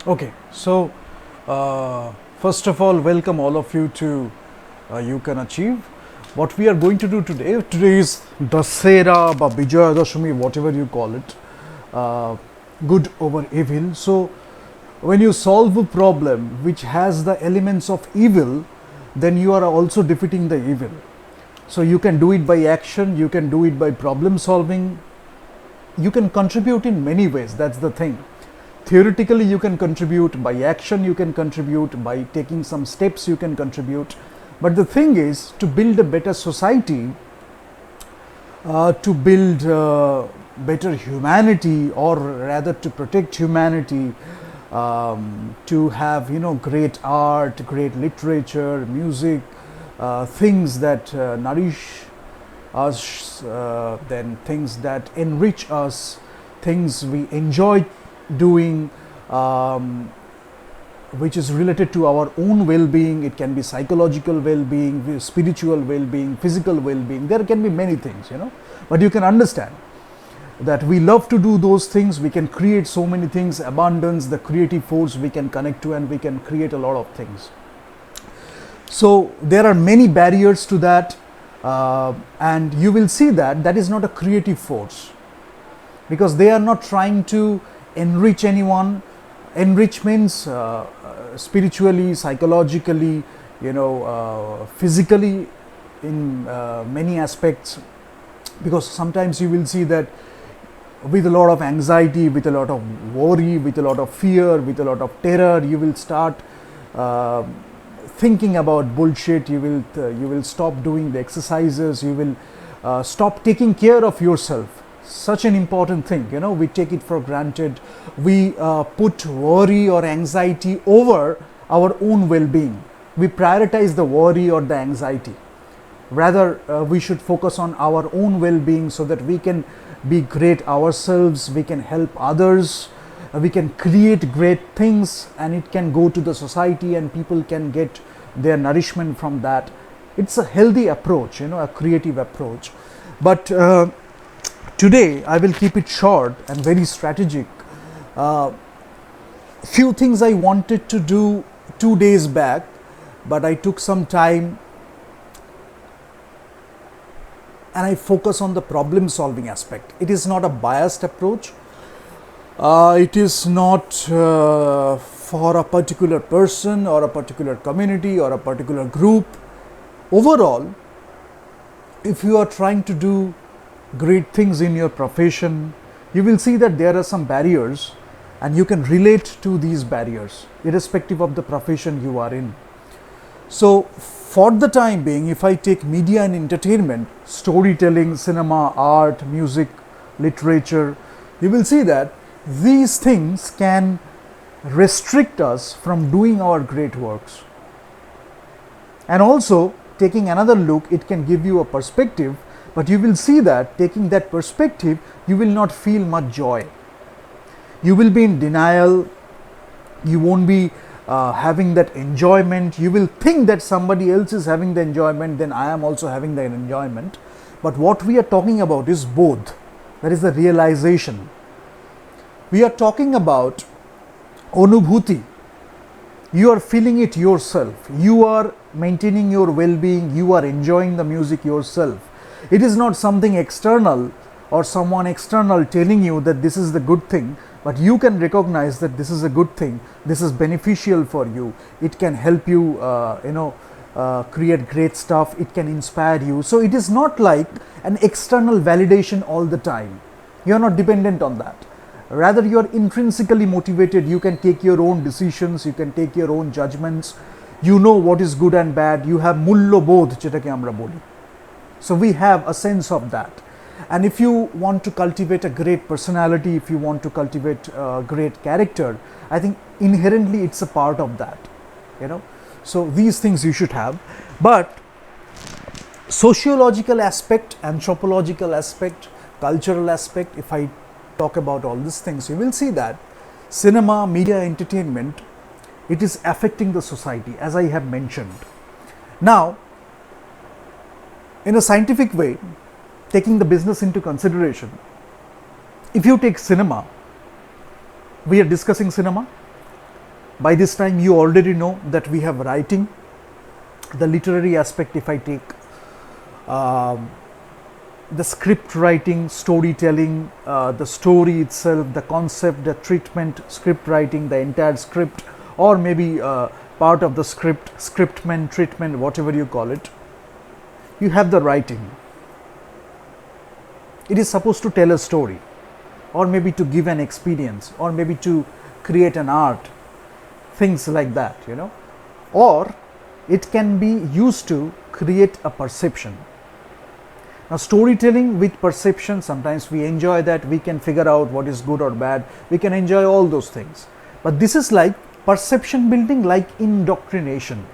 Okay, so first of all, welcome all of you to You Can Achieve. What we are going to do today is Dasera ba Bijaya Dashami, whatever you call it, good over evil. So, when you solve a problem which has the elements of evil, then you are also defeating the evil. So, you can do it by action, you can do it by problem solving, you can contribute in many ways. That's the thing. Theoretically, you can contribute by action, you can contribute by taking some steps, you can contribute. But the thing is, to build a better society, to build better humanity, or rather to protect humanity, to have great art, great literature, music, things that nourish us, then things that enrich us, things we enjoy doing, which is related to our own well-being. It can be psychological well-being, spiritual well-being, physical well-being. There can be many things, but you can understand that we love to do those things. We can create so many things, abundance, the creative force we can connect to, and we can create a lot of things. So there are many barriers to that, and you will see that that is not a creative force, because they are not trying to enrich anyone. Enrich means spiritually, psychologically, physically, in many aspects, because sometimes you will see that with a lot of anxiety, with a lot of worry, with a lot of fear, with a lot of terror, you will start thinking about bullshit. You will stop doing the exercises, you will stop taking care of yourself. Such an important thing, we take it for granted. We put worry or anxiety over our own well-being. We prioritize the worry or the anxiety. Rather, we should focus on our own well-being, so that we can be great ourselves, we can help others, we can create great things, and it can go to the society and people can get their nourishment from that. It's a healthy approach, a creative approach. But today I will keep it short and very strategic. Few things I wanted to do 2 days back, but I took some time and I focus on the problem solving aspect. It is not a biased approach. It is not for a particular person or a particular community or a particular group. Overall, if you are trying to do great things in your profession, you will see that there are some barriers, and you can relate to these barriers irrespective of the profession you are in. So for the time being, if I take media and entertainment, storytelling, cinema, art, music, literature, you will see that these things can restrict us from doing our great works. And also, taking another look, it can give you a perspective, but you will see that taking that perspective, you will not feel much joy. You will be in denial. You won't be having that enjoyment. You will think that somebody else is having the enjoyment, then I am also having the enjoyment. But what we are talking about is both. That is the realization. We are talking about anubhuti. You are feeling it yourself. You are maintaining your well-being. You are enjoying the music yourself. It is not something external or someone external telling you that this is the good thing, but you can recognize that this is a good thing. This is beneficial for you. It can help you, create great stuff. It can inspire you. So it is not like an external validation all the time. You are not dependent on that. Rather, you are intrinsically motivated. You can take your own decisions. You can take your own judgments. You know what is good and bad. You have mullo bodh, jetake amra boli. So we have a sense of that. And if you want to cultivate a great personality, if you want to cultivate a great character, I think inherently it's a part of that, So these things you should have. But sociological aspect, anthropological aspect, cultural aspect, if I talk about all these things, you will see that cinema, media, entertainment, it is affecting the society, as I have mentioned. Now, in a scientific way, taking the business into consideration, if you take cinema, we are discussing cinema, By this time you already know that we have writing, the literary aspect. If I take the script writing, storytelling, the story itself, the concept, the treatment, script writing, the entire script, or maybe part of the script, scriptment, treatment, whatever you call it, you have the writing. It is supposed to tell a story, or maybe to give an experience, or maybe to create an art, things like that, you know, or it can be used to create a perception. Now, storytelling with perception, sometimes we enjoy that, we can figure out what is good or bad, we can enjoy all those things. But this is like perception building, like indoctrination.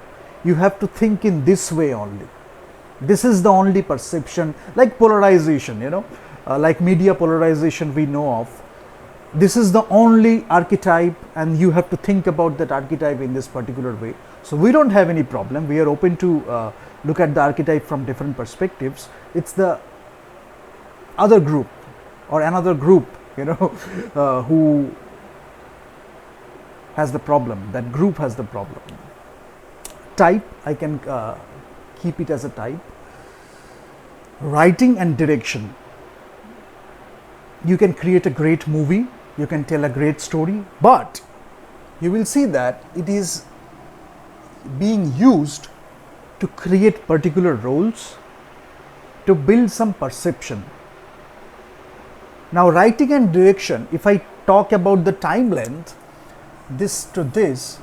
You have to think in this way only. This is the only perception, like polarization, you know, like media polarization we know of. This is the only archetype, and you have to think about that archetype in this particular way. So we don't have any problem. We are open to look at the archetype from different perspectives. It's the other group or another group, you know, who has the problem. That group has the problem. Type, I can keep it as a type. Writing and direction. You can create a great movie, you can tell a great story, but you will see that it is being used to create particular roles, to build some perception. Now, writing and direction, if I talk about the time length, this to this,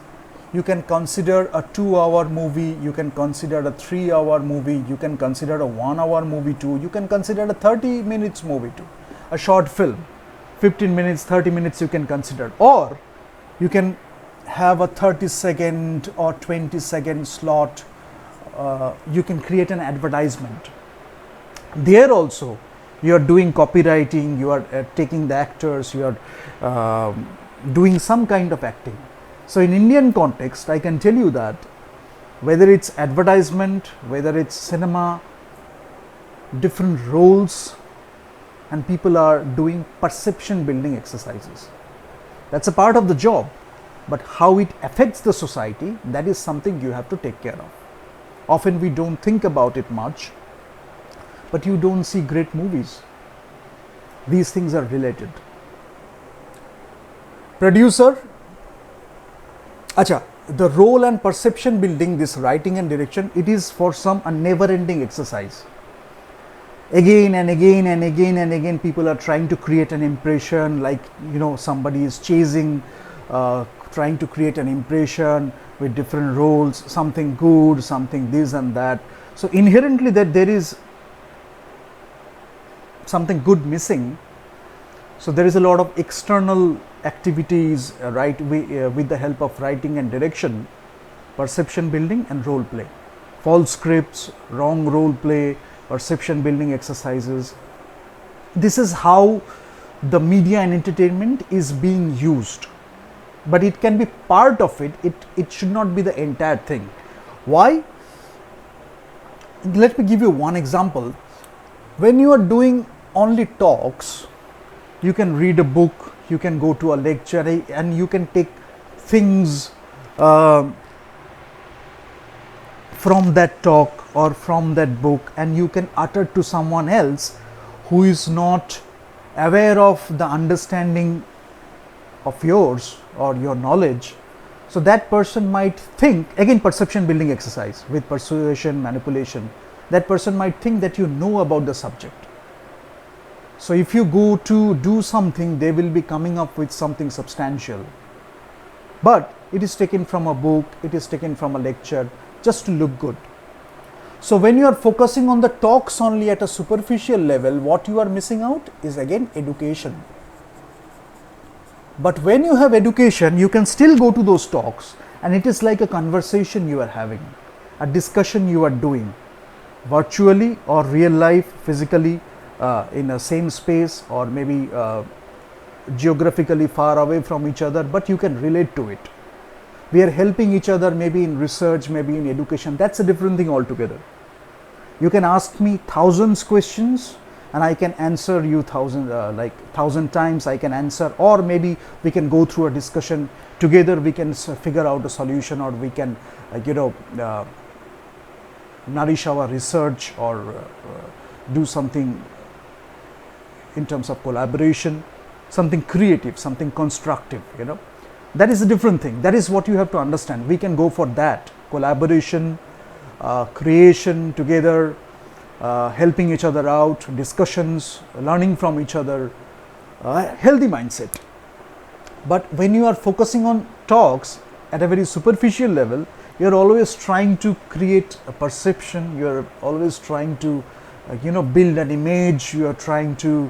you can consider a 2-hour movie, you can consider a 3-hour movie, you can consider a 1-hour movie too, you can consider a 30 minutes movie too, a short film, 15 minutes, 30 minutes you can consider, or you can have a 30-second or 20-second slot. You can create an advertisement. There also you are doing copywriting, you are taking the actors, you are doing some kind of acting. So in Indian context, I can tell you that whether it's advertisement, whether it's cinema, different roles, and people are doing perception building exercises. That's a part of the job, but how it affects the society, that is something you have to take care of. Often we don't think about it much, but you don't see great movies. These things are related. Producer, the role and perception building, this writing and direction, it is for some a never-ending exercise. Again and again and again and again, people are trying to create an impression, like, you know, somebody is chasing, trying to create an impression with different roles, something good, something this and that. So inherently that there is something good missing. So there is a lot of external activities, right, with the help of writing and direction, perception building and role play. False scripts, wrong role play, perception building exercises. This is how the media and entertainment is being used, but it can be part of it. It should not be the entire thing. Why? Let me give you one example. When you are doing only talks, you can read a book, you can go to a lecture, and you can take things from that talk or from that book, and you can utter to someone else who is not aware of the understanding of yours or your knowledge. So that person might think, again perception building exercise with persuasion, manipulation, that person might think that you know about the subject. So if you go to do something, they will be coming up with something substantial, but it is taken from a book, it is taken from a lecture, just to look good. So when you are focusing on the talks only at a superficial level, what you are missing out is again education. But when you have education, you can still go to those talks, and it is like a conversation you are having, a discussion you are doing, virtually or real life, physically, in a same space, or maybe geographically far away from each other, but you can relate to it. We are helping each other, maybe in research, maybe in education. That's a different thing altogether. You can ask me thousands questions, and I can answer you thousand times. I can answer, or maybe we can go through a discussion together. We can figure out a solution, or we can nourish our research, or do something in terms of collaboration, something creative, something constructive. That is a different thing. That is what you have to understand. We can go for that collaboration, creation together, helping each other out, discussions, learning from each other, healthy mindset. But when you are focusing on talks at a very superficial level, you are always trying to create a perception, you are always trying to build an image, you are trying to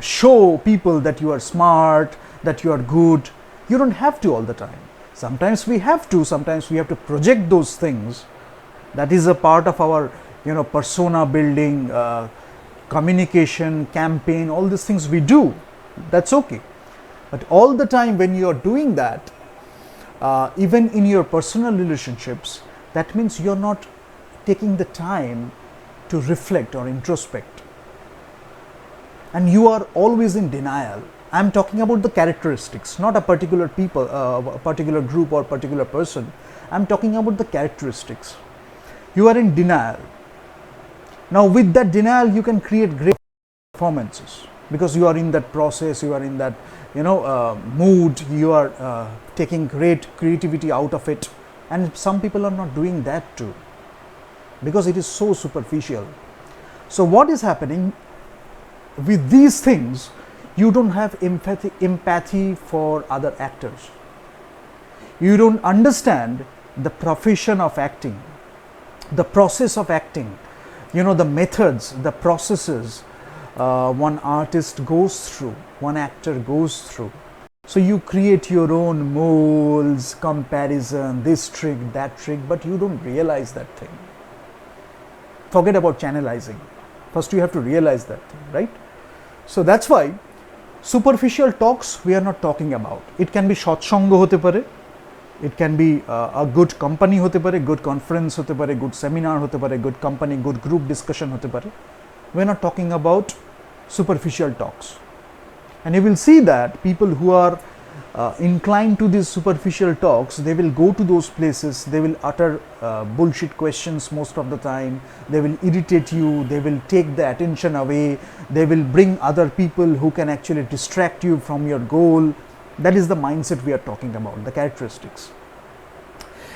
show people that you are smart, that you are good. You don't have to all the time. Sometimes we have to project those things. That is a part of our persona building, communication, campaign, all these things we do. That's okay. But all the time when you are doing that, even in your personal relationships, that means you're not taking the time to reflect or introspect. And you are always in denial. I'm talking about the characteristics, not a particular people, a particular group or particular person. I'm talking about the characteristics. You are in denial. Now with that denial, you can create great performances, because you are in that process, you are in that mood, you are taking great creativity out of it. And some people are not doing that too, because it is so superficial. So what is happening with these things? You don't have empathy for other actors. You don't understand the profession of acting, the process of acting, the methods, the processes one artist goes through, one actor goes through. So you create your own molds, comparison, this trick, that trick, but you don't realize that thing. Forget about channelizing. First you have to realize that thing, right? So that's why superficial talks we are not talking about. It can be সৎসঙ্গ হতে পারে, it can be a good company হতে পারে, good conference হতে পারে, good seminar হতে পারে, good company, good group discussion হতে পারে. We are not talking about superficial talks. And you will see that people who are inclined to these superficial talks, they will go to those places, they will utter bullshit questions most of the time, they will irritate you, they will take the attention away, they will bring other people who can actually distract you from your goal. That is the mindset we are talking about, the characteristics.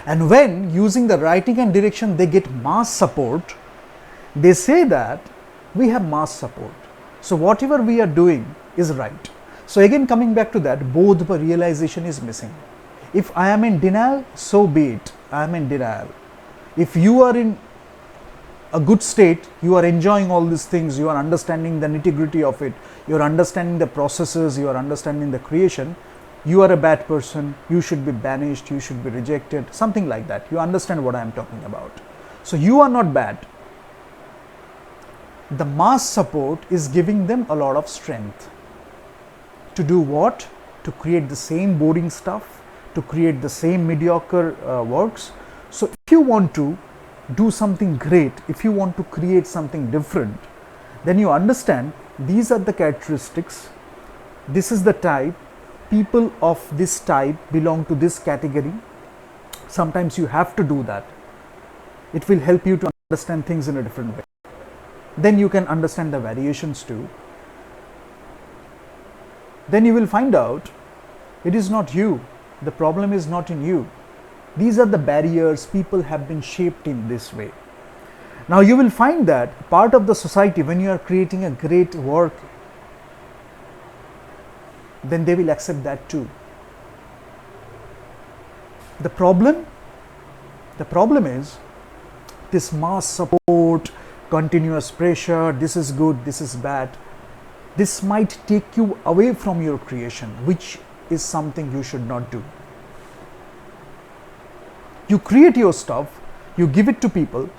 And when using the writing and direction they get mass support, they say that we have mass support. So whatever we are doing is right. So again, coming back to that, bodh realization is missing. If I am in denial, so be it. I am in denial. If you are in a good state, you are enjoying all these things, you are understanding the nitty-gritty of it, you are understanding the processes, you are understanding the creation, you are a bad person, you should be banished, you should be rejected, something like that. You understand what I am talking about. So you are not bad. The mass support is giving them a lot of strength. To do what? To create the same boring stuff, to create the same mediocre works. So if you want to do something great, if you want to create something different, then you understand these are the characteristics, this is the type, people of this type belong to this category. Sometimes you have to do that. It will help you to understand things in a different way. Then you can understand the variations too. Then you will find out it is not you. The problem is not in you. These are the barriers. People have been shaped in this way. Now you will find that part of the society, when you are creating a great work, then they will accept that too. The problem is this mass support, continuous pressure, this is good, this is bad. This might take you away from your creation, which is something you should not do. You create your stuff, you give it to people,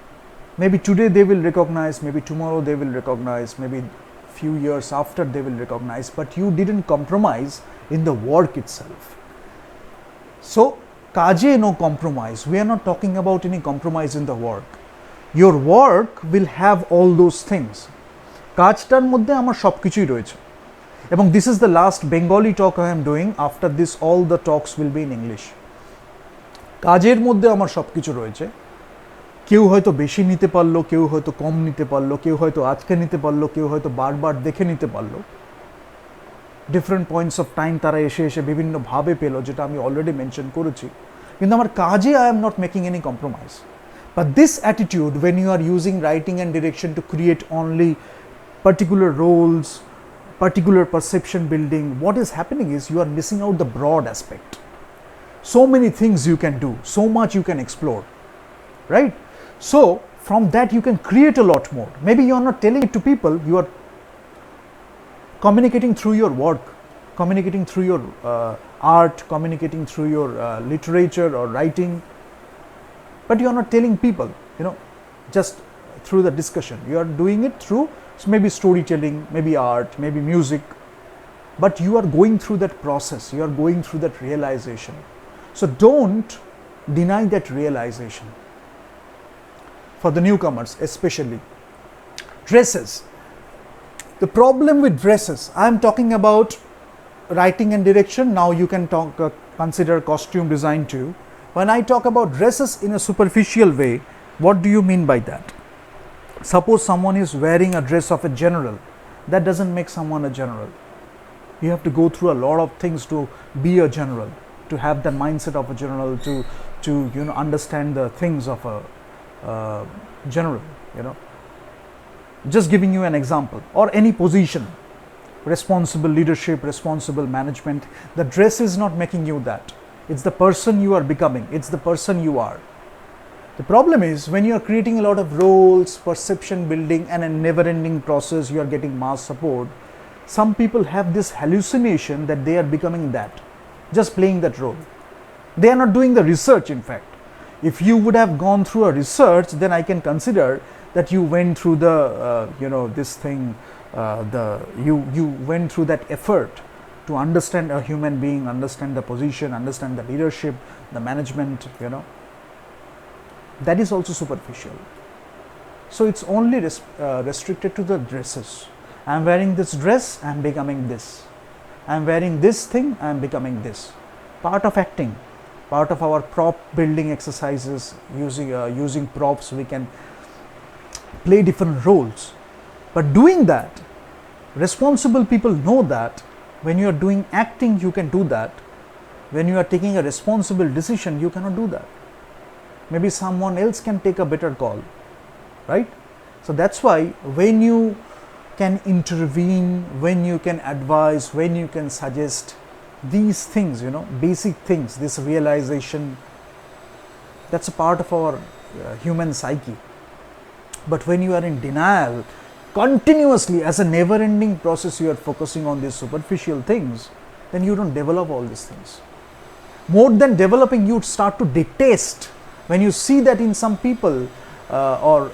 maybe today they will recognize, maybe tomorrow they will recognize, maybe few years after they will recognize, but you didn't compromise in the work itself. So, kaje no compromise. We are not talking about any compromise in the work. Your work will have all those things. কাজটার মধ্যে আমার সব কিছুই রয়েছে, এবং this is the last Bengali talk I am doing, after this all the talks will be in English. কাজের মধ্যে আমার সব কিছু রয়েছে। কেউ হয়তো বেশি নিতে পারলো, কেউ হয়তো কম নিতে পারলো, কেউ হয়তো আজকে নিতে পারলো, কেউ হয়তো বারবার দেখে নিতে পারলো, ডিফারেন্ট পয়েন্টস অফ টাইম তারা এসে এসে বিভিন্নভাবে পেলো, যেটা আমি অলরেডি মেনশন করেছি। কিন্তু আমার কাজে I am not making any compromise. But this attitude, when you are using writing and direction to create only particular roles, particular perception building, what is happening is you are missing out the broad aspect. So many things you can do, so much you can explore, right? So from that you can create a lot more. Maybe you are not telling it to people, you are communicating through your work, communicating through your art, communicating through your literature or writing, but you are not telling people, just through the discussion. You are doing it through maybe storytelling, maybe art, maybe music, but you are going through that process, you are going through that realization. So don't deny that realization. For the newcomers especially, dresses. The problem with dresses, I am talking about writing and direction, now you can consider costume design too. When I talk about dresses in a superficial way, what do you mean by that? Suppose someone is wearing a dress of a general, that doesn't make someone a general. You have to go through a lot of things to be a general, to have the mindset of a general, to understand the things of a general. Just giving you an example, or any position, responsible leadership, responsible management. The dress is not making you that. It's the person you are becoming, it's the person you are. The problem is when you are creating a lot of roles, perception building, and a never-ending process, you are getting mass support. Some people have this hallucination that they are becoming that, just playing that role. They are not doing the research, in fact. If you would have gone through a research, then I can consider that you went through the, this thing, you went through that effort to understand a human being, understand the position, understand the leadership, the management, That is also superficial. So it's only restricted to the dresses. I am wearing this dress, I am becoming this. I am wearing this thing, I am becoming this. Part of acting, part of our prop building exercises, using props, we can play different roles. But doing that, responsible people know that when you are doing acting, you can do that. When you are taking a responsible decision, you cannot do that. Maybe someone else can take a better call, right? So that's why when you can intervene, when you can advise, when you can suggest these things, basic things, this realization, that's a part of our human psyche. But when you are in denial, continuously as a never-ending process, you are focusing on these superficial things, then you don't develop all these things. More than developing, you start to detest. When you see that in some people or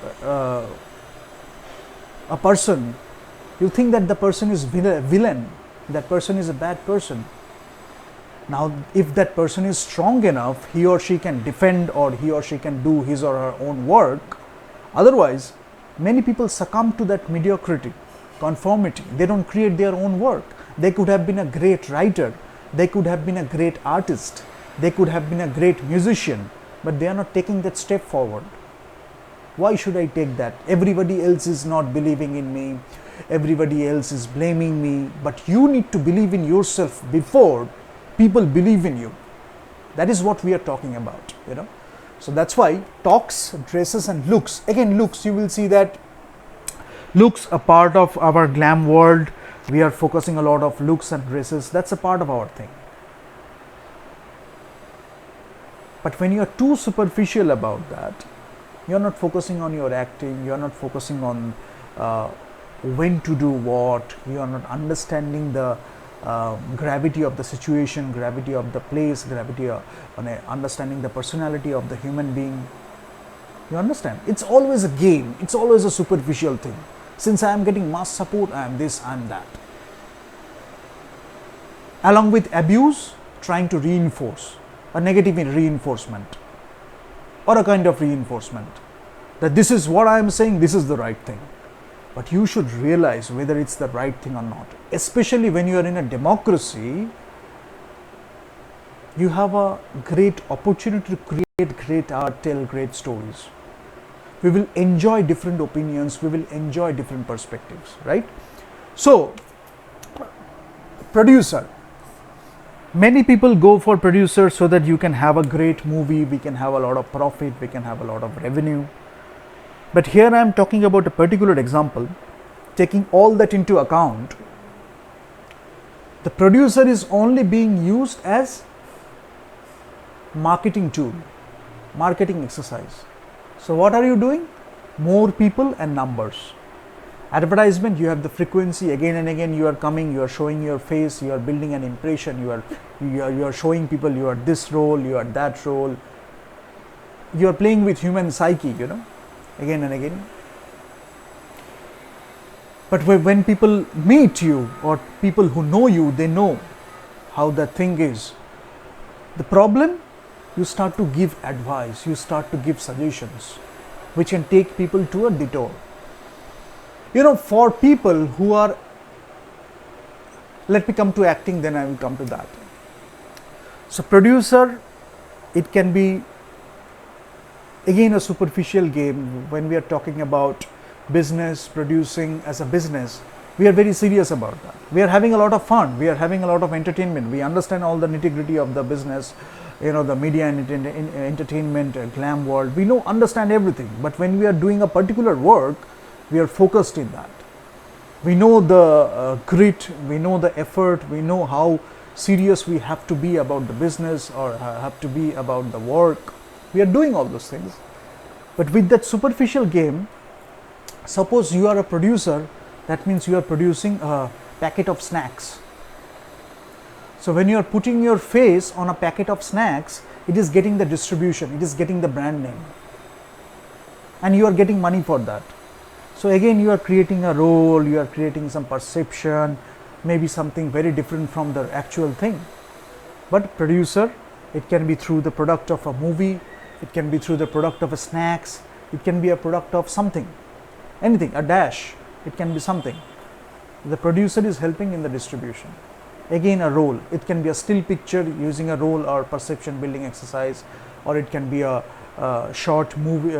a person, you think that the person is villain, that person is a bad person. Now, if that person is strong enough, he or she can defend, or he or she can do his or her own work. Otherwise, many people succumb to that mediocrity, conformity. They don't create their own work. They could have been a great writer, they could have been a great artist, they could have been a great musician, but they are not taking that step forward. Why should I take that? Everybody else is not believing in me, everybody else is blaming me, but you need to believe in yourself before people believe in you. That is what we are talking about, So that's why talks, dresses, and looks. Again, looks, you will see that looks a part of our glam world. We are focusing a lot of looks and dresses. That's a part of our thing. But when you are too superficial about that, you are not focusing on your acting, you are not focusing on when to do what, you are not understanding the gravity of the situation, gravity of the place, gravity of understanding the personality of the human being. You understand? It's always a game, it's always a superficial thing. Since I am getting mass support, I am this, I am that. Along with abuse, trying to reinforce. A negative reinforcement, or a kind of reinforcement, that this is what I am saying, this is the right thing. but you should realize whether it's the right thing or not. Especially when you are in a democracy, you have a great opportunity to create great art, tell great stories. We will enjoy different opinions, we will enjoy different perspectives, right? So, producer. Many people go for producer so that you can have a great movie, we can have a lot of profit, we can have a lot of revenue. But here I am talking about a particular example, taking all that into account. The producer is only being used as marketing tool, marketing exercise. So what are you doing? More people and numbers. Advertisement, you have the frequency, again and again you are coming, you are showing your face, you are building an impression, you are showing people you are this role, you are that role. You are playing with human psyche, again and again. But when people meet you, or people who know you, they know how the thing is. The problem, you start to give advice, you start to give suggestions, which can take people to a detour. For people who are, let me come to acting, then I will come to that. So producer, it can be again a superficial game. When we are talking about business, producing as a business, we are very serious about that. We are having a lot of fun, we are having a lot of entertainment, we understand all the nitty-gritty of the business, the media and entertainment, glam world, we understand everything. But when we are doing a particular work, we are focused in that. We know the grit, we know the effort, we know how serious we have to be about the business or have to be about the work. We are doing all those things. But with that superficial game, suppose you are a producer, that means you are producing a packet of snacks. So when you are putting your face on a packet of snacks, it is getting the distribution, it is getting the brand name, and you are getting money for that. So again, you are creating a role, you are creating some perception, maybe something very different from the actual thing. But producer, it can be through the product of a movie, it can be through the product of a snacks, it can be a product of something, anything, a dash, it can be something. The producer is helping in the distribution. Again, a role, it can be a still picture using a role or perception building exercise, or it can be a short movie,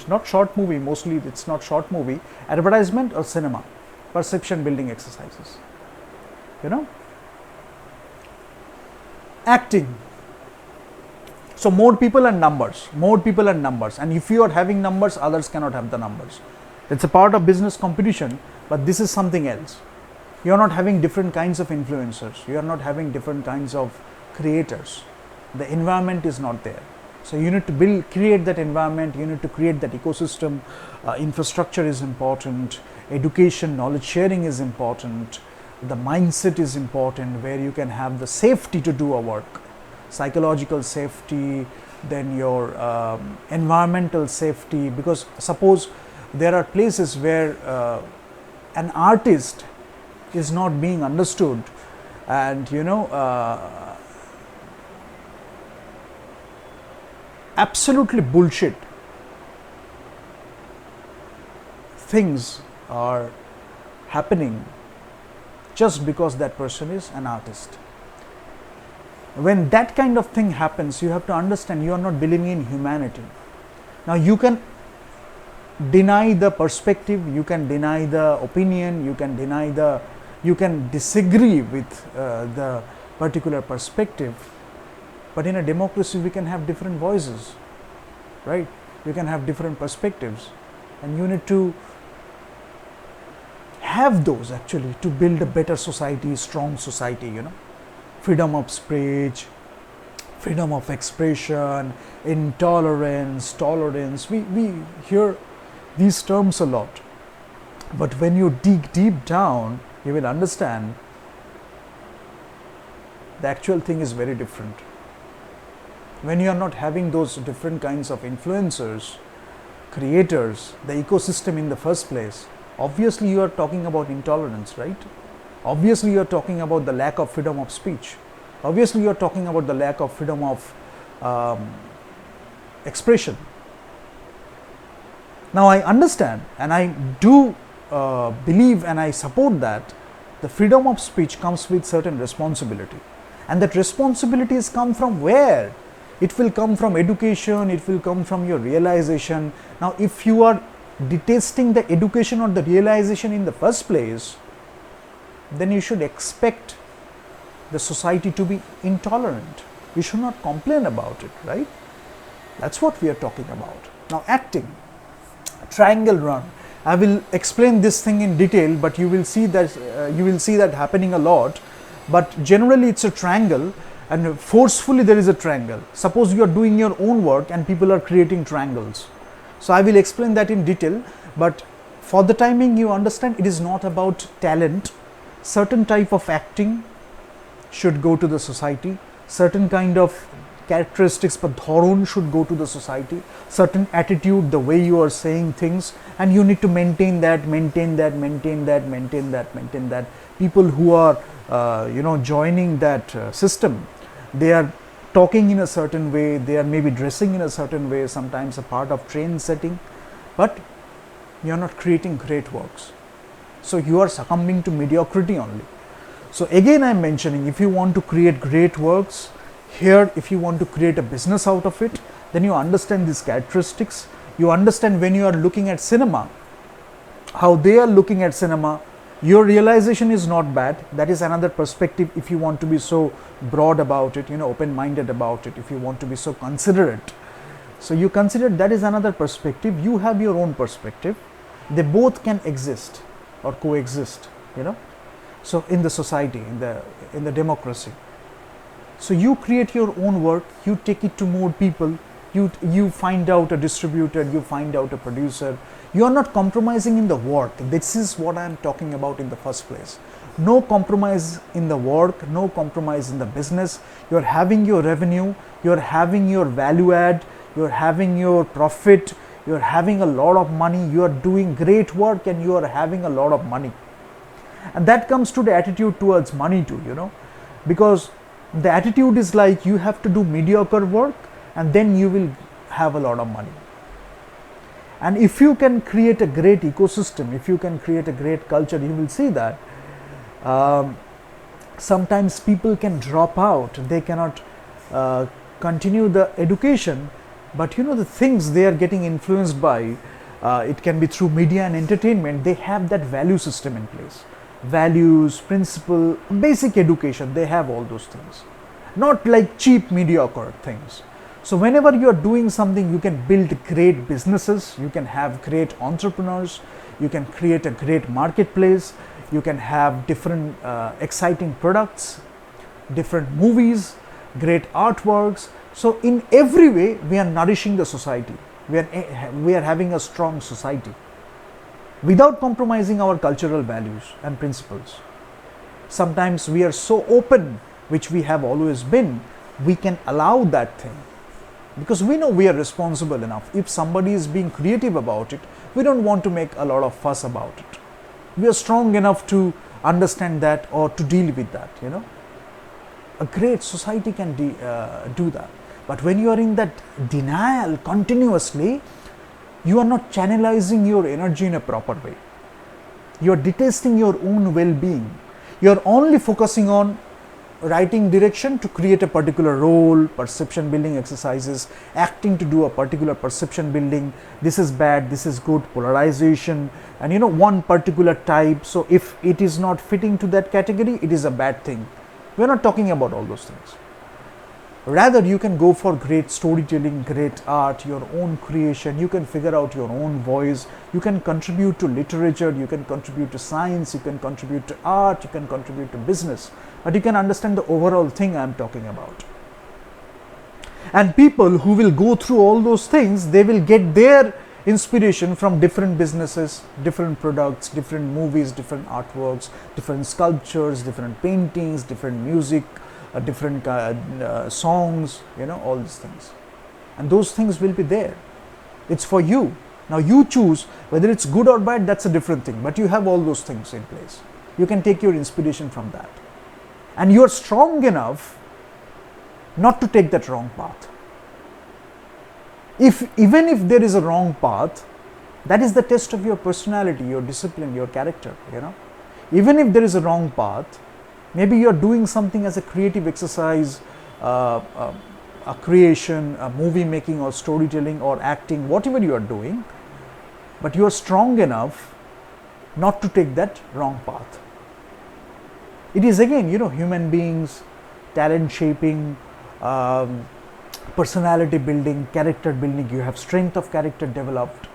not short movie, mostly it's not short movie, advertisement or cinema, perception building exercises. Acting. So more people and numbers, and if you are having numbers, others cannot have the numbers. It's a part of business competition, but this is something else. You are not having different kinds of influencers, you are not having different kinds of creators. The environment is not there. So you need to create that environment, you need to create that ecosystem. Infrastructure is important, education, knowledge sharing is important, the mindset is important, where you can have the safety to do a work, psychological safety, then your environmental safety. Because suppose there are places where an artist is not being understood, and absolutely bullshit things are happening just because that person is an artist. When that kind of thing happens, you have to understand you are not believing in humanity. Now you can deny the perspective, you can deny the opinion, you can disagree with the particular perspective. But in a democracy, we can have different voices, right? We can have different perspectives, and you need to have those actually to build a better society, strong society, Freedom of speech, freedom of expression, intolerance, tolerance. We hear these terms a lot. But when you dig deep down, you will understand the actual thing is very different. When you are not having those different kinds of influencers, creators, the ecosystem in the first place, obviously you are talking about intolerance, right? Obviously you are talking about the lack of freedom of speech. Obviously you are talking about the lack of freedom of expression. Now I understand and I do believe and I support that the freedom of speech comes with certain responsibility, and that responsibilities come from where? It will come from education, it will come from your realization. Now if you are detesting the education or the realization in the first place, then you should expect the society to be intolerant. You should not complain about it, right? That's what we are talking about. Now acting, triangle run. I will explain this thing in detail, but you will see that happening a lot. But generally it's a triangle, and forcefully there is a triangle. Suppose you are doing your own work and people are creating triangles. So I will explain that in detail, but for the timing you understand it is not about talent. Certain type of acting should go to the society, certain kind of characteristics but dharon should go to the society, certain attitude, the way you are saying things, and you need to maintain that. People who are joining that system, they are talking in a certain way, they are maybe dressing in a certain way, sometimes a part of trend setting, but you are not creating great works. So you are succumbing to mediocrity only. So again I am mentioning, if you want to create great works, here if you want to create a business out of it, then you understand these characteristics. You understand when you are looking at cinema, how they are looking at cinema, your realization is not bad. That is another perspective if you want to be so broad about it, open-minded about it, if you want to be so considerate. So you consider that is another perspective, you have your own perspective. They both can exist or coexist, so in the society, in the democracy. So you create your own work, you take it to more people, you find out a distributor, you find out a producer. You are not compromising in the work. This is what I am talking about in the first place. No compromise in the work, no compromise in the business. You are having your revenue, you are having your value add, you are having your profit, you are having a lot of money, you are doing great work and you are having a lot of money. And that comes to the attitude towards money too, because the attitude is like you have to do mediocre work and then you will have a lot of money. And if you can create a great ecosystem, if you can create a great culture, you will see that sometimes people can drop out, they cannot continue the education, but the things they are getting influenced by, it can be through media and entertainment, they have that value system in place. Values, principle, basic education, they have all those things. Not like cheap, mediocre things. So whenever you are doing something, you can build great businesses, you can have great entrepreneurs, you can create a great marketplace, you can have different exciting products, different movies, great artworks. So in every way, we are nourishing the society. We are having a strong society without compromising our cultural values and principles. Sometimes we are so open, which we have always been, we can allow that thing. Because we know we are responsible enough. If somebody is being creative about it, we don't want to make a lot of fuss about it. We are strong enough to understand that or to deal with that, A great society can do that. But when you are in that denial continuously, you are not channelizing your energy in a proper way. You are detesting your own well-being. You are only focusing on writing direction to create a particular role, perception building exercises, acting to do a particular perception building. This is bad, this is good, polarization, and one particular type. So if it is not fitting to that category, it is a bad thing. We are not talking about all those things. Rather, you can go for great storytelling, great art, your own creation, you can figure out your own voice, you can contribute to literature, you can contribute to science, you can contribute to art, you can contribute to business, but you can understand the overall thing I am talking about. And people who will go through all those things, they will get their inspiration from different businesses, different products, different movies, different artworks, different sculptures, different paintings, different music, different songs, all these things. And those things will be there. It's for you. Now you choose whether it's good or bad, that's a different thing. But you have all those things in place. You can take your inspiration from that. And you're strong enough not to take that wrong path. Even if there is a wrong path, That is the test of your personality, your discipline, your character, Even if there is a wrong path, maybe you are doing something as a creative exercise, a creation, a movie making or storytelling or acting, whatever you are doing, but you are strong enough not to take that wrong path. It is again, human beings, talent shaping, personality building, character building. You have strength of character developed.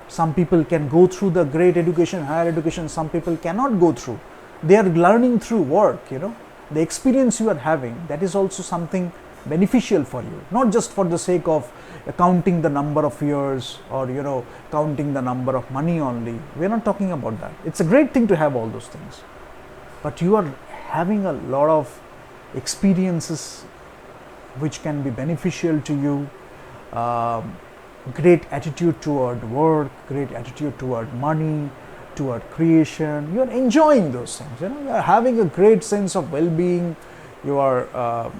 Some people can go through the great education, higher education, some people cannot go through. They are learning through work, The experience you are having, that is also something beneficial for you, not just for the sake of counting the number of years or, counting the number of money only. We are not talking about that. It's a great thing to have all those things. But you are having a lot of experiences which can be beneficial to you. Great attitude toward work, great attitude toward money, toward creation. You are enjoying those things. You are having a great sense of well-being. You are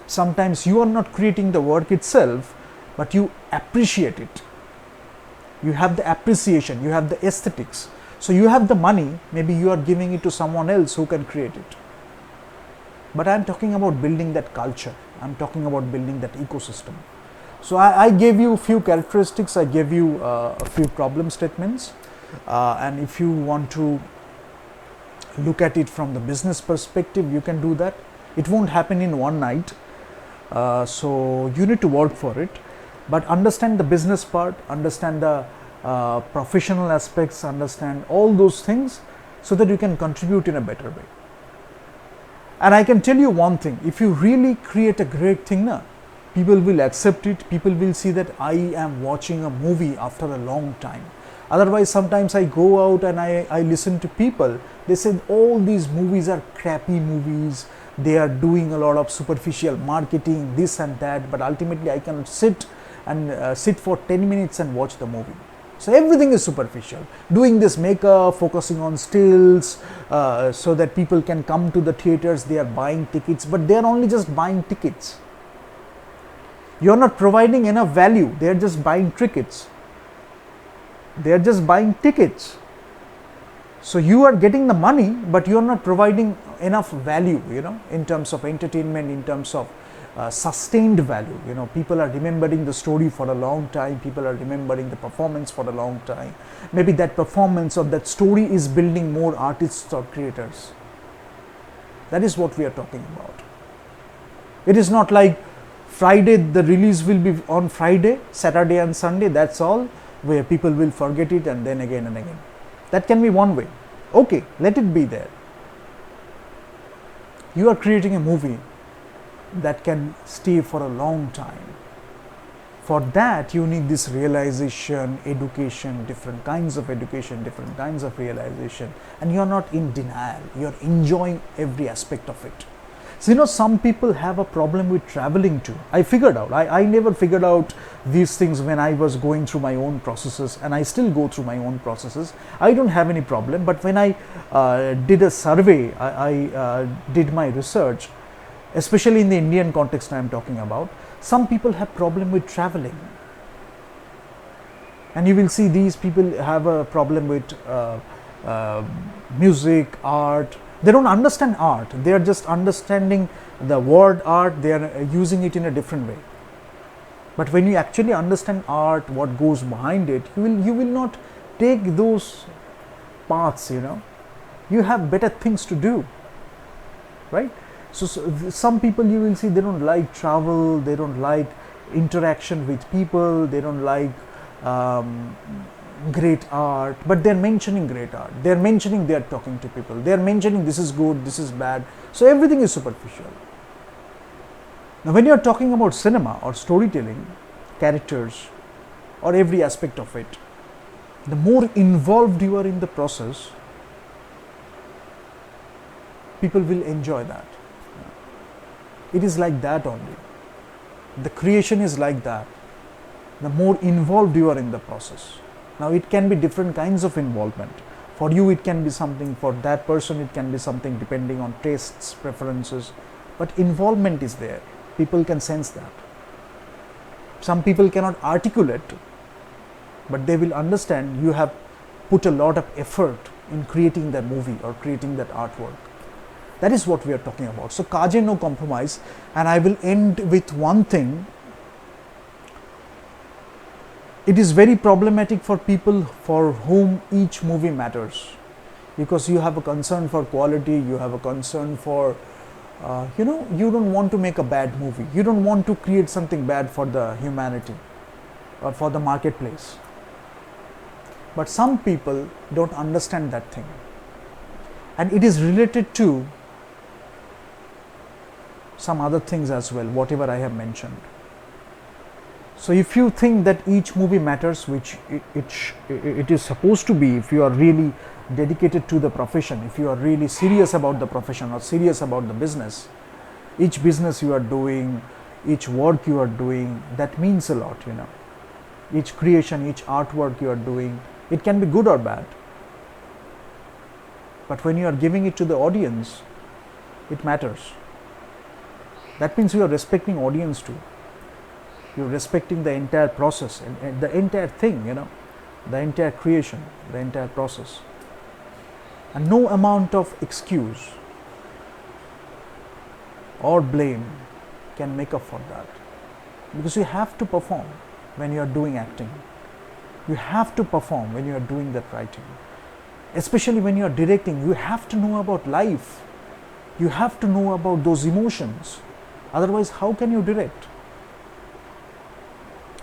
sometimes you are not creating the work itself, but you appreciate it. You have the appreciation. You have the aesthetics. So you have the money. Maybe you are giving it to someone else who can create it. But I am talking about building that culture. I am talking about building that ecosystem. So I gave you a few characteristics, I gave you a few problem statements, and if you want to look at it from the business perspective, you can do that. It won't happen in one night, so you need to work for it, but understand the business part, understand the professional aspects, understand all those things so that you can contribute in a better way. And I can tell you one thing, if you really create a great thing, people will accept it, people will see that I am watching a movie after a long time. Otherwise, sometimes I go out and I listen to people, they say all these movies are crappy movies, they are doing a lot of superficial marketing, this and that, but ultimately I can sit for 10 minutes and watch the movie. So everything is superficial, doing this makeup, focusing on stills, so that people can come to the theaters, they are buying tickets, but they are only just buying tickets. You are not providing enough value. They are just buying tickets. They are just buying tickets. So you are getting the money, but you are not providing enough value, in terms of entertainment, in terms of sustained value. People are remembering the story for a long time. People are remembering the performance for a long time. Maybe that performance or that story is building more artists or creators. That is what we are talking about. It is not like Friday, the release will be on Friday, Saturday and Sunday, that's all, where people will forget it and then again and again. That can be one way. Okay, let it be there. You are creating a movie that can stay for a long time. For that, you need this realization, education, different kinds of education, different kinds of realization, and you are not in denial, you are enjoying every aspect of it. So, some people have a problem with traveling too. I figured out, I never figured out these things when I was going through my own processes, and I still go through my own processes. I don't have any problem, but when I did a survey, I did my research, especially in the Indian context I am talking about, some people have problem with traveling. And you will see these people have a problem with music, art. They don't understand art, they are just understanding the word art, they are using it in a different way. But when you actually understand art, what goes behind it, you will not take those paths, You have better things to do, right? So some people you will see, they don't like travel, they don't like interaction with people, they don't like great art, but they're mentioning great art, they're mentioning they're talking to people, they're mentioning this is good, this is bad, so everything is superficial. Now when you're talking about cinema or storytelling, characters or every aspect of it, the more involved you are in the process, people will enjoy that. It is like that only. The creation is like that. The more involved you are in the process. Now it can be different kinds of involvement. For you it can be something, for that person it can be something depending on tastes, preferences, but involvement is there. People can sense that. Some people cannot articulate, but they will understand you have put a lot of effort in creating that movie or creating that artwork. That is what we are talking about. So kaje no compromise. And I will end with one thing. It is very problematic for people for whom each movie matters, because you have a concern for quality, you have a concern for you don't want to make a bad movie, you don't want to create something bad for the humanity or for the marketplace. But some people don't understand that thing, and it is related to some other things as well, whatever I have mentioned. So if you think that each movie matters, which it is supposed to be, if you are really dedicated to the profession, if you are really serious about the profession or serious about the business, each business you are doing, each work you are doing, that means a lot, each creation, each artwork you are doing, it can be good or bad. But when you are giving it to the audience, it matters. That means you are respecting audience too. You're respecting the entire process and the entire thing, the entire creation, the entire process. And no amount of excuse or blame can make up for that. Because you have to perform when you are doing acting. You have to perform when you are doing that writing. Especially when you are directing, you have to know about life. You have to know about those emotions. Otherwise, how can you direct?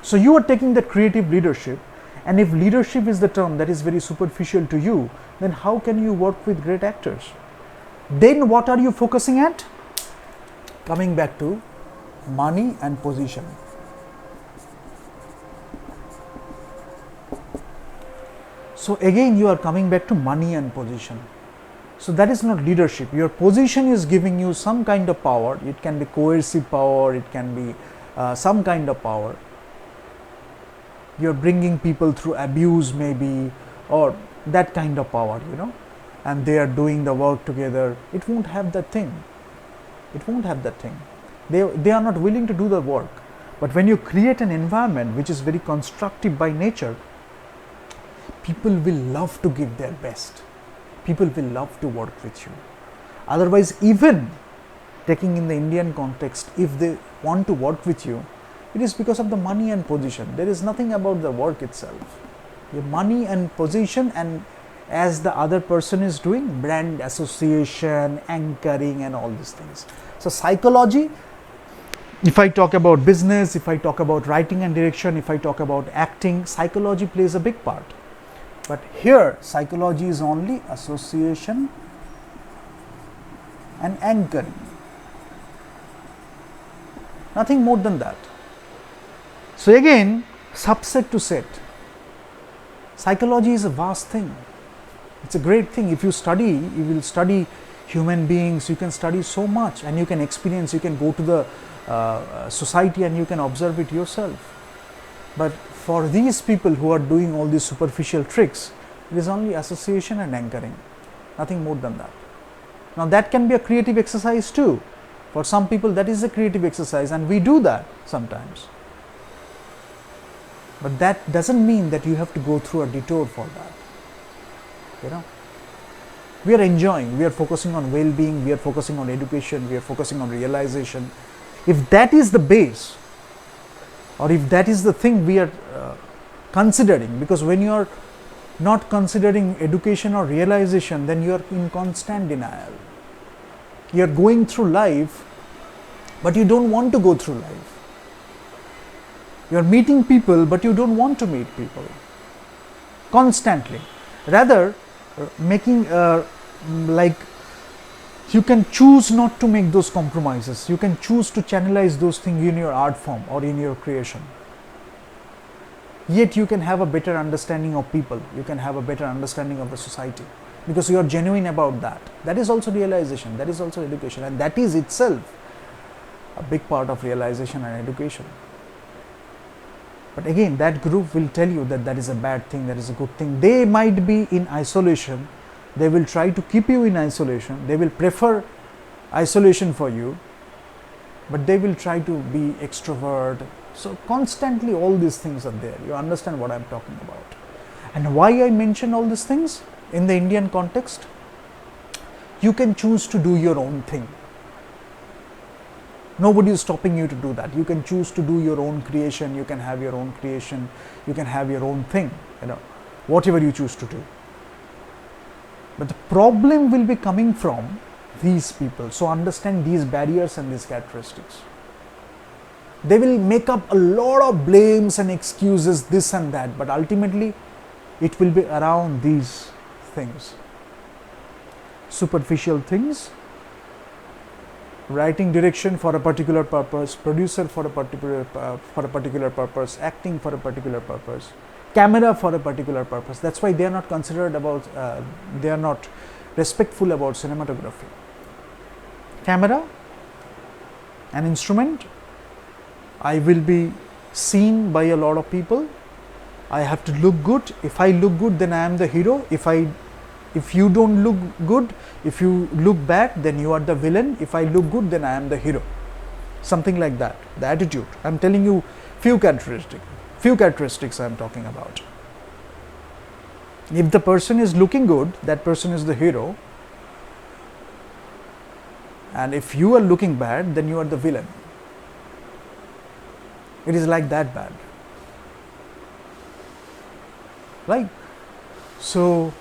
So you are taking that creative leadership, and if leadership is the term that is very superficial to you, then how can you work with great actors? Then what are you focusing at? Coming back to money and position. So again you are coming back to money and position. So that is not leadership. Your position is giving you some kind of power. It can be coercive power, it can be some kind of power. You're bringing people through abuse maybe, or that kind of power, and they are doing the work together. It won't have that thing. It won't have that thing. They are not willing to do the work. But when you create an environment which is very constructive by nature, people will love to give their best. People will love to work with you. Otherwise, even taking in the Indian context, if they want to work with you, it is because of the money and position. There is nothing about the work itself. Your money and position, and as the other person is doing, brand association, anchoring, and all these things. So psychology, if I talk about business, if I talk about writing and direction, if I talk about acting, psychology plays a big part. But here, psychology is only association and anchoring. Nothing more than that. So again, subset to set. Psychology is a vast thing. It's a great thing. If you study, you will study human beings, you can study so much, and you can experience, you can go to the society and you can observe it yourself. But for these people who are doing all these superficial tricks, it is only association and anchoring, nothing more than that. Now that can be a creative exercise too. For some people that is a creative exercise, and we do that sometimes. But that doesn't mean that you have to go through a detour for that. We are enjoying, we are focusing on well-being, we are focusing on education, we are focusing on realization. If that is the base, or if that is the thing we are considering, because when you are not considering education or realization, then you are in constant denial. You are going through life, but you don't want to go through life. You are meeting people, but you don't want to meet people constantly. Rather, making like you can choose not to make those compromises. You can choose to channelize those things in your art form or in your creation. Yet you can have a better understanding of people. You can have a better understanding of the society, because you are genuine about that. That is also realization. That is also education, and that is itself a big part of realization and education. But again, that group will tell you that that is a bad thing, that is a good thing. They might be in isolation. They will try to keep you in isolation. They will prefer isolation for you, but they will try to be extrovert, So constantly all these things are there. You understand what I'm talking about. And why I mention all these things in the Indian context? You can choose to do your own thing. Nobody is stopping you to do that. You can choose to do your own creation. You can have your own creation. You can have your own thing, whatever you choose to do. But the problem will be coming from these people. So understand these barriers and these characteristics. They will make up a lot of blames and excuses, this and that, but ultimately it will be around these things. Superficial things, writing direction for a particular purpose, producer for a particular purpose, acting for a particular purpose, camera for a particular purpose. That's why they are not considered about, they are not respectful about cinematography. Camera, an instrument. I will be seen by a lot of people. I have to look good. If I look good, then I am the hero. If you don't look good, if you look bad, then you are the villain. If I look good, then I am the hero. Something like that. The attitude. I'm telling you few characteristics I am talking about. If the person is looking good, that person is the hero. And if you are looking bad, then you are the villain. It is like that bad. Right? So,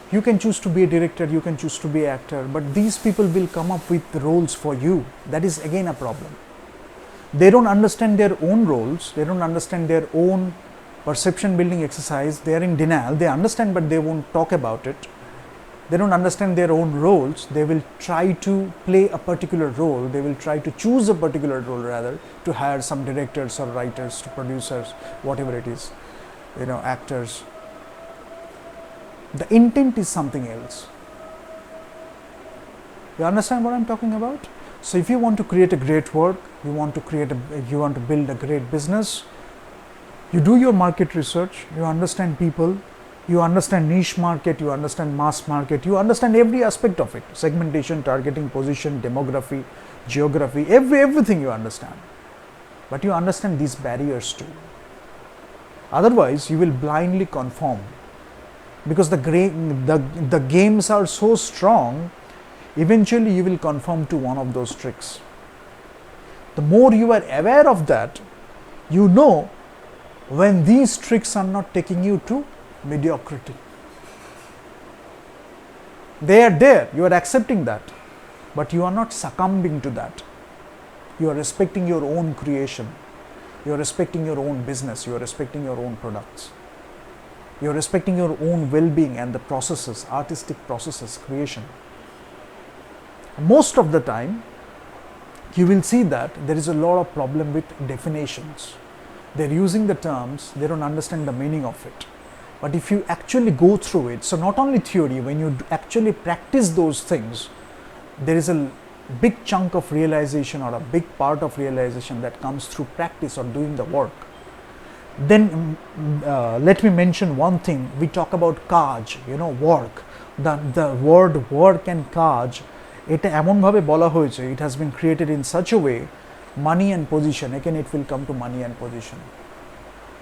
you can choose to be a director, you can choose to be an actor, but these people will come up with roles for you. That is again a problem. They don't understand their own roles, they don't understand their own perception building exercise, they are in denial, they understand but they won't talk about it. They don't understand their own roles, they will try to play a particular role, they will try to choose a particular role rather, to hire some directors or writers, to producers, whatever it is, actors. The intent is something else. You understand what I'm talking about? So if you want to create a great work, you want to build a great business, you do your market research, you understand people, you understand niche market, you understand mass market, you understand every aspect of it, segmentation, targeting, position, demography, geography, everything you understand. But you understand these barriers too. Otherwise, you will blindly conform. Because the games are so strong, eventually you will conform to one of those tricks. The more you are aware of that, you know when these tricks are not taking you to mediocrity. They are there, you are accepting that, but you are not succumbing to that. You are respecting your own creation, you are respecting your own business, you are respecting your own products. You are respecting your own well-being and the processes, artistic processes, creation. Most of the time, you will see that there is a lot of problem with definitions. They're using the terms, they don't understand the meaning of it. But if you actually go through it, so not only theory, when you actually practice those things, there is a big chunk of realization or a big part of realization that comes through practice or doing the work. Then let me mention one thing. We talk about কাজ, work. The word work and কাজ, এটা এমনভাবে বলা হয়েছে, it has been created in such a way, money and position, again it will come to money and position.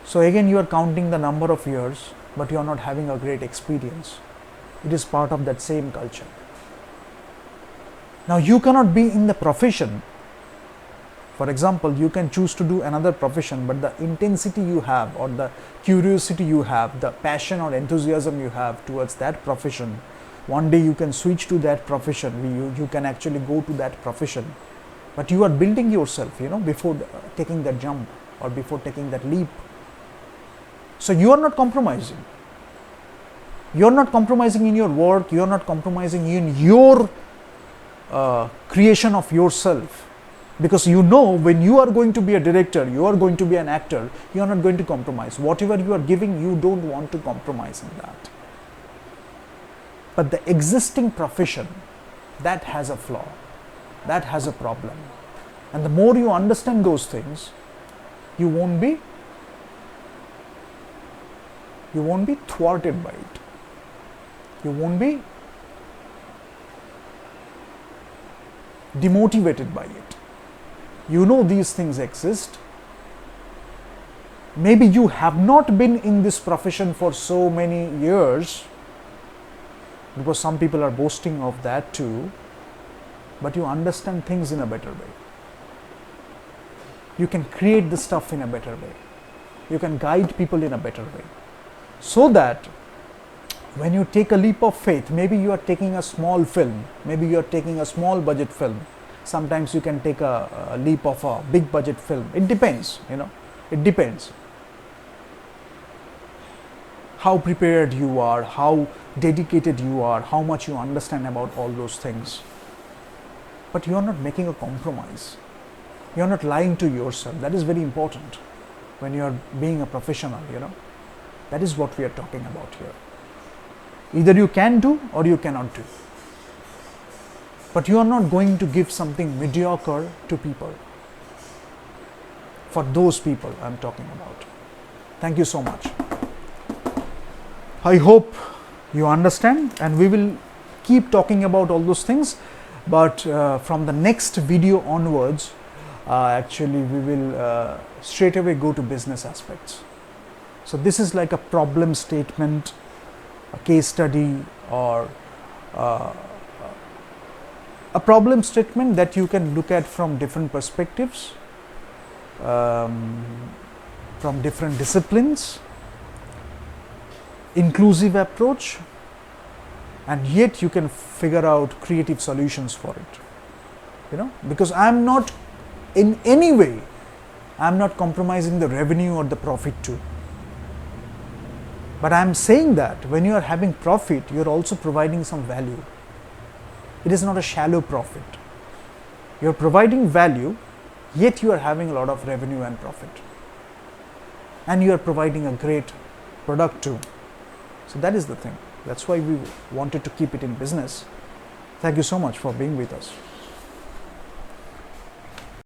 So again you are counting the number of years, but you are not having a great experience. It is part of that same culture. Now you cannot be in the profession. For example, you can choose to do another profession, but the intensity you have or the curiosity you have, the passion or enthusiasm you have towards that profession, one day you can switch to that profession, you can actually go to that profession, but you are building yourself, before taking that jump or before taking that leap. So you are not compromising. You are not compromising in your work, you are not compromising in your creation of yourself. Because you know when you are going to be a director, you are going to be an actor, you are not going to compromise. Whatever you are giving, you don't want to compromise in that. But the existing profession, that has a flaw, that has a problem. And the more you understand those things, you won't be thwarted by it. You won't be demotivated by it. You know these things exist, maybe you have not been in this profession for so many years, because some people are boasting of that too, but you understand things in a better way. You can create the stuff in a better way. You can guide people in a better way. So that when you take a leap of faith, maybe you are taking a small film, maybe you are taking a small budget film, sometimes you can take a leap of a big budget film. It depends, it depends. How prepared you are, how dedicated you are, how much you understand about all those things. But you are not making a compromise. You are not lying to yourself. That is very important when you are being a professional, That is what we are talking about here. Either you can do or you cannot do. But you are not going to give something mediocre to people. For those people I am talking about. Thank you so much. I hope you understand, and we will keep talking about all those things, but from the next video onwards, actually we will straight away go to business aspects. So this is like a problem statement, a case study, or a problem statement that you can look at from different perspectives, from different disciplines, inclusive approach, and yet you can figure out creative solutions for it. Because I am not in any way, I am not compromising the revenue or the profit too. But I am saying that when you are having profit, you are also providing some value. It is not a shallow profit. You are providing value, yet you are having a lot of revenue and profit. And you are providing a great product too. So that is the thing. That's why we wanted to keep it in business. Thank you so much for being with us.